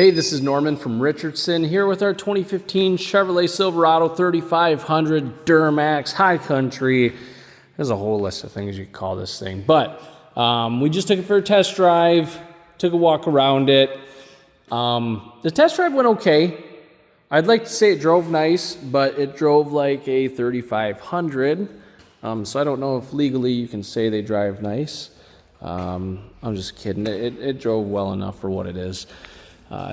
Hey, this is Norman from Richardson here with our 2015 Chevrolet Silverado 3500 Duramax High Country. There's a whole list of things you could call this thing, but we just took it for a test drive, took a walk around it. The test drive went okay. I'd like to say it drove nice, but it drove like a 3500. So I don't know if legally you can say they drive nice. I'm just kidding. It drove well enough for what it is.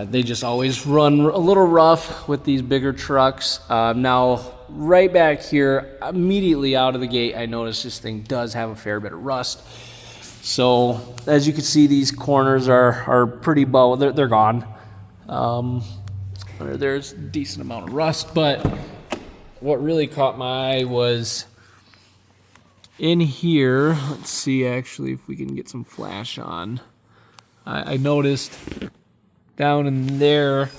They just always run a little rough with these bigger trucks. Now, right back here, immediately out of the gate, I noticed this thing does have a fair bit of rust. So, as you can see, these corners are pretty bow. They're gone. There's a decent amount of rust, but what really caught my eye was in here. Let's see, actually, if we can get some flash on. I noticed down in there,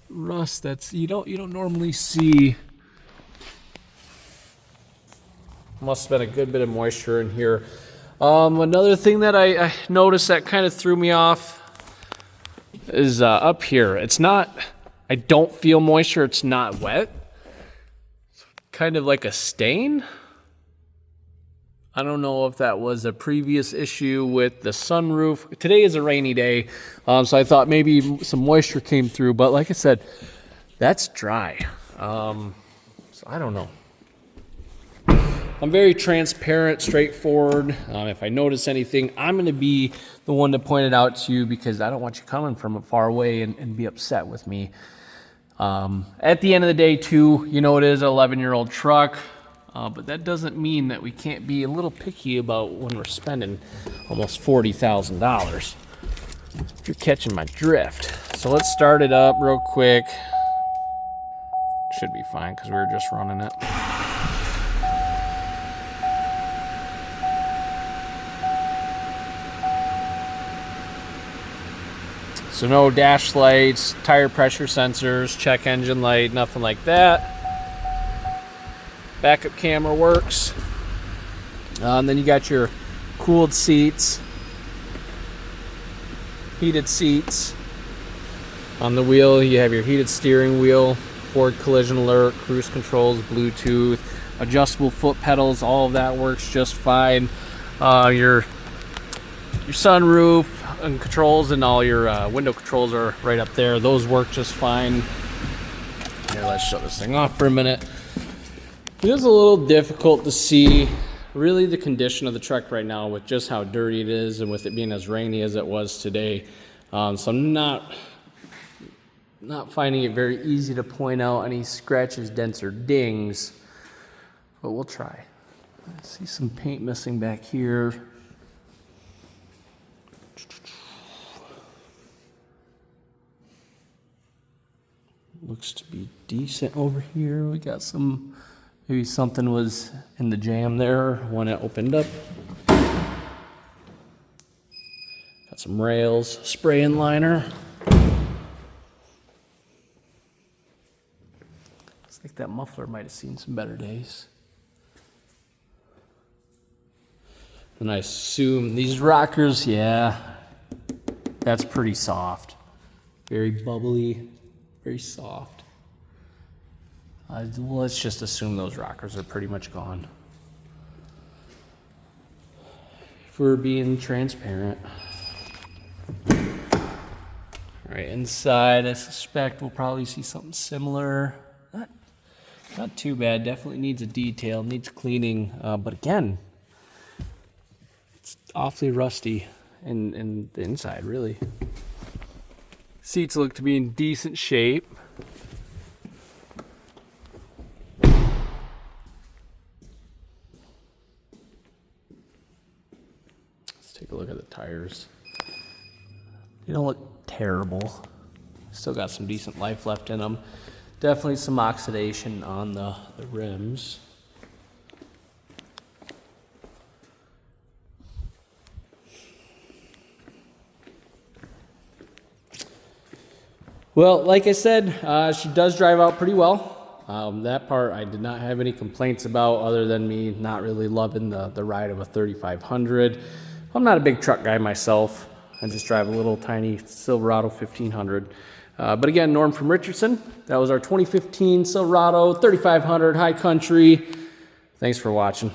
rust that's you don't normally see. Must have been a good bit of moisture in here. Another thing that I noticed that kind of threw me off is up here. It's not, I don't feel moisture. It's not wet. It's kind of like a stain. I don't know if that was a previous issue with the sunroof. Today is a rainy day, so I thought maybe some moisture came through, but like I said, that's dry. So I don't know. I'm very transparent, straightforward. If I notice anything, I'm going to be the one to point it out to you because I don't want you coming from far away and be upset with me. At the end of the day, too, you know, it is an 11-year-old truck. But that doesn't mean that we can't be a little picky about when we're spending almost $40,000. If you're catching my drift. So let's start it up real quick. Should be fine because we were just running it. So no dash lights, tire pressure sensors, check engine light, nothing like that. Backup camera works. And then you got your cooled seats, heated seats. On the wheel, you have your heated steering wheel, forward collision alert, cruise controls, Bluetooth, adjustable foot pedals. All of that works just fine. Your sunroof and controls and all your window controls are right up there. Those work just fine. Here, let's shut this thing off for a minute. It is a little difficult to see really the condition of the truck right now with just how dirty it is and with it being as rainy as it was today. So I'm not finding it very easy to point out any scratches, dents, or dings, but we'll try. I see some paint missing back here. Looks to be decent over here. We got some. Maybe something was in the jam there when it opened up. Got some rails, spray and liner. Looks like that muffler might have seen some better days. And I assume these rockers, yeah, that's pretty soft. Very bubbly, very soft. Let's just assume those rockers are pretty much gone. If we're being transparent. All right, inside, I suspect we'll probably see something similar. Not too bad. Definitely needs a detail, needs cleaning. But again, it's awfully rusty in the inside, really. Seats look to be in decent shape. Take a look at the tires. They don't look terrible. Still got some decent life left in them. Definitely some oxidation on the rims. Well, like I said, she does drive out pretty well. That part I did not have any complaints about, other than me not really loving the ride of a 3500. I'm not a big truck guy myself. I just drive a little tiny Silverado 1500. But again, Norm from Richardson. That was our 2015 Silverado 3500 High Country. Thanks for watching.